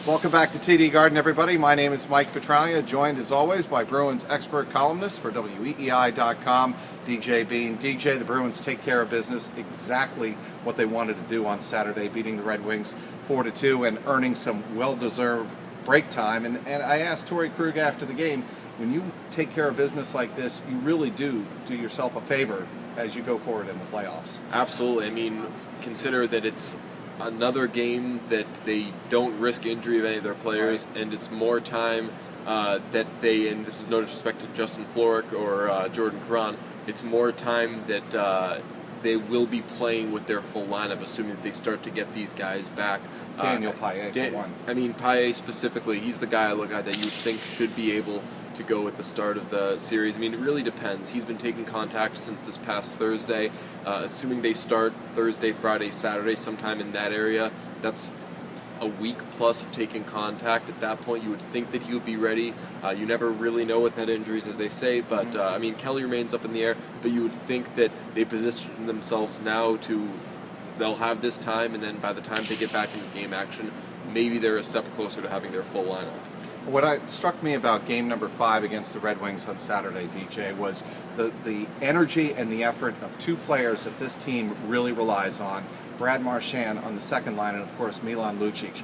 Welcome back to TD Garden, everybody. My name is Mike Petraglia, joined as always by Bruins expert columnist for WEEI.com, DJ Bean. DJ, the Bruins take care of business, exactly what they wanted to do on Saturday, beating the Red Wings 4-2 and earning some well-deserved break time. And I asked Torrey Krug after the game, when you take care of business like this, you really do yourself a favor as you go forward in the playoffs. Absolutely. I mean, consider that it's another game that they don't risk injury of any of their players, right, and it's more time that they, and this is no disrespect to Justin Florek or Jordan Caron, it's more time that they will be playing with their full lineup, assuming that they start to get these guys back. Daniel Paille, for one. I mean, Paille specifically, he's the guy that you would think should be able to go at the start of the series. I mean, it really depends. He's been taking contact since this past Thursday. Assuming they start Thursday, Friday, Saturday, sometime in that area, that's a week plus of taking contact. At that point, you would think that he would be ready. You never really know with head injuries, as they say, but I mean, Kelly remains up in the air, but you would think that they position themselves now they'll have this time, and then by the time they get back into game action, maybe they're a step closer to having their full lineup. What struck me about game number 5 against the Red Wings on Saturday, DJ, was the energy and the effort of two players that this team really relies on. Brad Marchand on the second line, and of course Milan Lucic.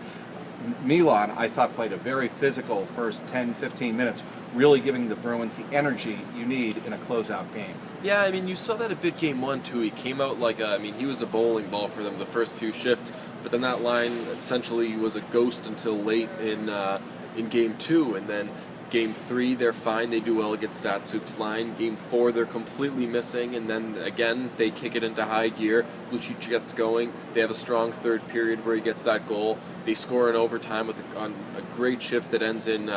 Milan, I thought, played a very physical first 10-15 minutes, really giving the Bruins the energy you need in a closeout game. Yeah, I mean, you saw that a bit game 1, too. He came out like he was a bowling ball for them the first few shifts, but then that line essentially was a ghost until late in game 2, and then game 3 they're fine, they do well against Datsuk's line. Game 4 they're completely missing, and then again they kick it into high gear. Lucic gets going, they have a strong third period where he gets that goal. They score in overtime on a great shift that ends in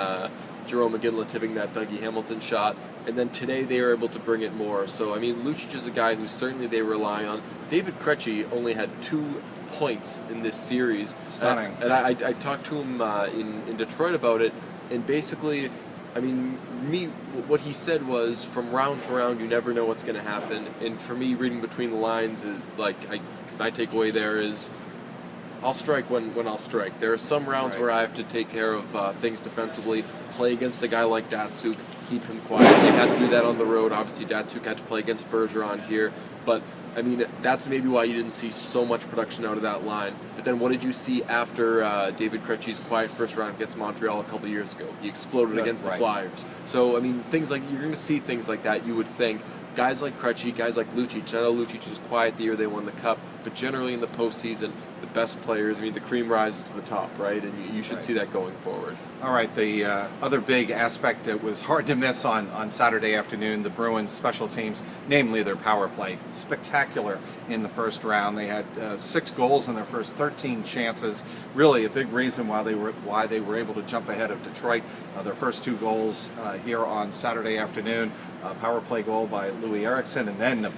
Jerome McGinley tipping that Dougie Hamilton shot, and then today they are able to bring it more. So I mean, Lucic is a guy who certainly they rely on. David Krejci only had 2 points in this series. Stunning. And I talked to him in Detroit about it, and basically, I mean, what he said was, from round to round, you never know what's going to happen. And for me, reading between the lines, my takeaway there is, I'll strike when I'll strike. There are some rounds where I have to take care of things defensively, play against a guy like Datsuk, keep him quiet. They had to do that on the road. Obviously, Datsuk had to play against Bergeron here, but I mean, that's maybe why you didn't see so much production out of that line. But then what did you see after David Krejci's quiet first round against Montreal a couple years ago? He exploded against the Flyers. So, I mean, things like, you're going to see things like that, you would think. Guys like Krejci, guys like Lucic. I know Lucic was quiet the year they won the Cup, but generally in the postseason, the best players, I mean, the cream rises to the top, right? And you should see that going forward. All right, the other big aspect that was hard to miss on Saturday afternoon, the Bruins' special teams, namely their power play. Spectacular in the first round. They had 6 goals in their first 13 chances. Really a big reason why they were able to jump ahead of Detroit. Their first 2 goals here on Saturday afternoon. Power play goal by Louis Eriksson, and then the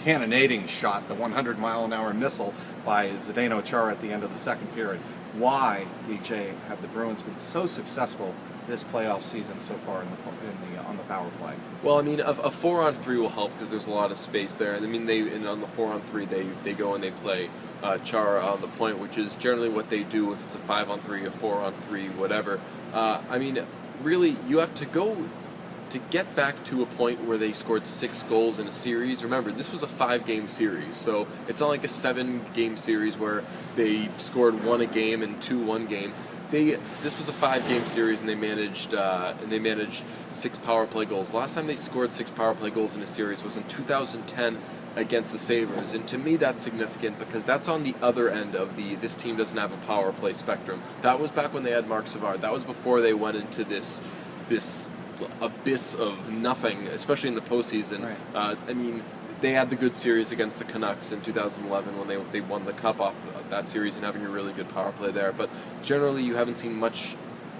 cannonading shot, the 100-mile-an-hour missile by Zdeno Chara at the end of the second period. Why, DJ, have the Bruins been so successful this playoff season so far on the power play? Well, I mean, a 4-on-3 will help because there's a lot of space there. And I mean, on the 4-on-3 they go and they play Chara on the point, which is generally what they do if it's a 5-on-3, a 4-on-3, whatever. I mean, really, you have to go to get back to a point where they scored 6 goals in a series. Remember, this was a 5-game series, so it's not like a 7-game series where they scored 1 a game and 2 one game. This was a 5-game series, and they managed 6 power play goals. Last time they scored 6 power play goals in a series was in 2010 against the Sabres, and to me that's significant because that's on the other end of this team doesn't have a power play spectrum. That was back when they had Marc Savard. That was before they went into this abyss of nothing, especially in the postseason. Right. I mean, they had the good series against the Canucks in 2011 when they won the Cup off that series and having a really good power play there. But generally, you haven't seen much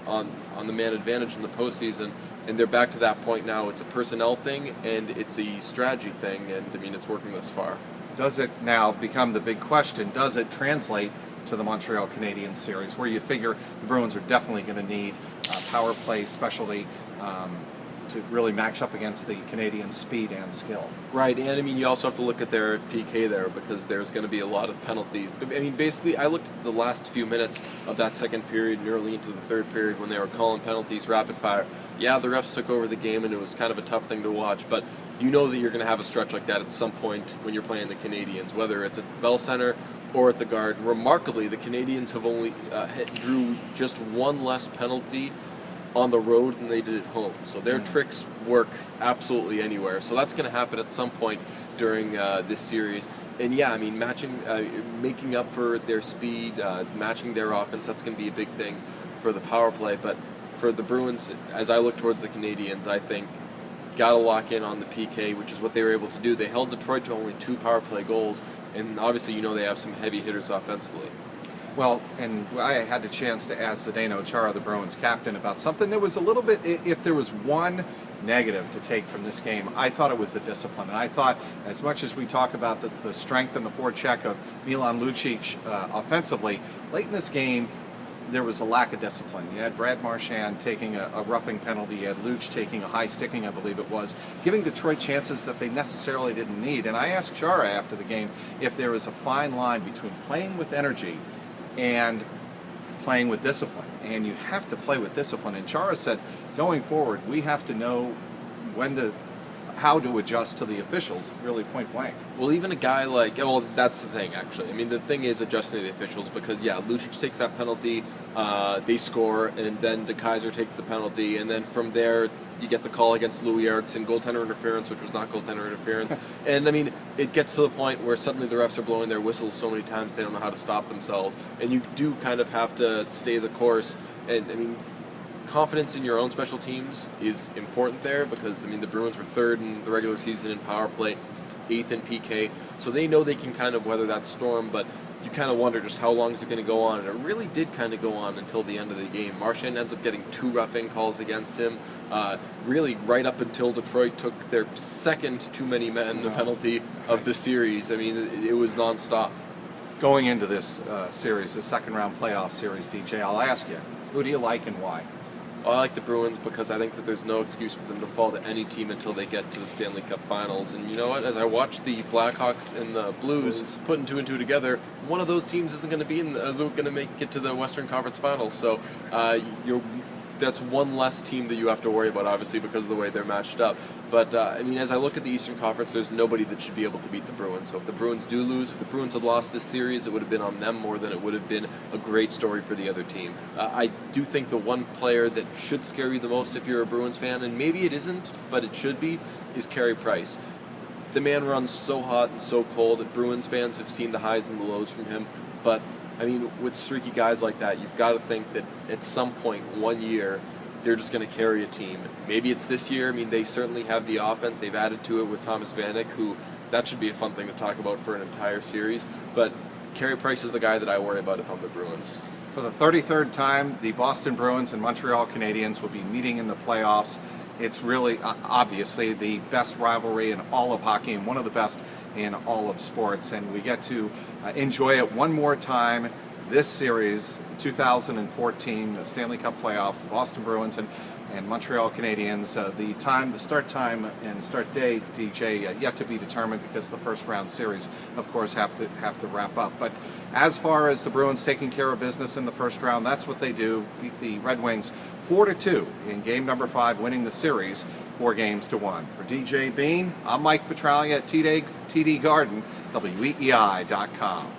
on the man advantage in the postseason, and they're back to that point now. It's a personnel thing and it's a strategy thing, and I mean, it's working thus far. Does it now become the big question? Does it translate to the Montreal Canadiens series, where you figure the Bruins are definitely going to need power play specialty to really match up against the Canadiens' speed and skill. Right, and I mean, you also have to look at their PK there because there's going to be a lot of penalties. I mean, basically, I looked at the last few minutes of that second period and early into the third period when they were calling penalties rapid fire. Yeah, the refs took over the game and it was kind of a tough thing to watch, but you know that you're going to have a stretch like that at some point when you're playing the Canadiens, whether it's at Bell Center or at the Garden. Remarkably, the Canadiens have only drew just one less penalty on the road than they did at home. So their tricks work absolutely anywhere. So that's going to happen at some point during this series. And yeah, I mean, making up for their speed, matching their offense, that's going to be a big thing for the power play. But for the Bruins, as I look towards the Canadiens, I think got to lock in on the PK, which is what they were able to do. They held Detroit to only 2 power play goals, and obviously they have some heavy hitters offensively. Well, and I had the chance to ask Zdeno Chara, the Bruins captain, about something that was a little bit, if there was one negative to take from this game, I thought it was the discipline. And I thought, as much as we talk about the strength and the forecheck of Milan Lucic offensively, late in this game, there was a lack of discipline. You had Brad Marchand taking a roughing penalty. You had Luch taking a high sticking, I believe it was, giving Detroit chances that they necessarily didn't need. And I asked Chara after the game if there was a fine line between playing with energy and playing with discipline. And you have to play with discipline. And Chara said, going forward, we have to know how to adjust to the officials, really point blank. Well, even a guy like, well, that's the thing, actually. I mean, the thing is adjusting to the officials because, yeah, Lucic takes that penalty, they score, and then De Keyser takes the penalty, and then from there, you get the call against Louis Eriksson, goaltender interference, which was not goaltender interference. And, I mean, it gets to the point where suddenly the refs are blowing their whistles so many times they don't know how to stop themselves. And you do kind of have to stay the course. And, I mean, confidence in your own special teams is important there because, I mean, the Bruins were 3rd in the regular season in power play, 8th in PK, so they know they can kind of weather that storm, but you kind of wonder just how long is it going to go on, and it really did kind of go on until the end of the game. Marchand ends up getting 2 roughing calls against him, really right up until Detroit took their second too many men penalty of the series. I mean, it was nonstop. Going into this series, the second round playoff series, DJ, I'll ask you, who do you like and why? Well, I like the Bruins because I think that there's no excuse for them to fall to any team until they get to the Stanley Cup Finals. And you know what? As I watch the Blackhawks and the Blues putting 2 and 2 together, one of those teams isn't going to make it to the Western Conference Finals. So that's one less team that you have to worry about, obviously, because of the way they're matched up. But, I mean, as I look at the Eastern Conference, there's nobody that should be able to beat the Bruins. So if the Bruins do lose, if the Bruins had lost this series, it would have been on them more than it would have been a great story for the other team. I do think the one player that should scare you the most if you're a Bruins fan, and maybe it isn't, but it should be, is Carey Price. The man runs so hot and so cold, and Bruins fans have seen the highs and the lows from him, but I mean, with streaky guys like that, you've got to think that at some point, one year, they're just going to carry a team. Maybe it's this year. I mean, they certainly have the offense. They've added to it with Thomas Vanek, who that should be a fun thing to talk about for an entire series. But Carey Price is the guy that I worry about if I'm the Bruins. For the 33rd time, the Boston Bruins and Montreal Canadiens will be meeting in the playoffs. It's really, obviously, the best rivalry in all of hockey and one of the best in all of sports. And we get to enjoy it one more time this series, 2014, the Stanley Cup playoffs, the Boston Bruins and Montreal Canadiens. The start time and start date, DJ, yet to be determined because the first round series, of course, have to wrap up. But as far as the Bruins taking care of business in the first round, that's what they do. Beat the Red Wings 4-2 in game number 5, winning the series 4-1. For DJ Bean, I'm Mike Petraglia at TD Garden, WEEI.com.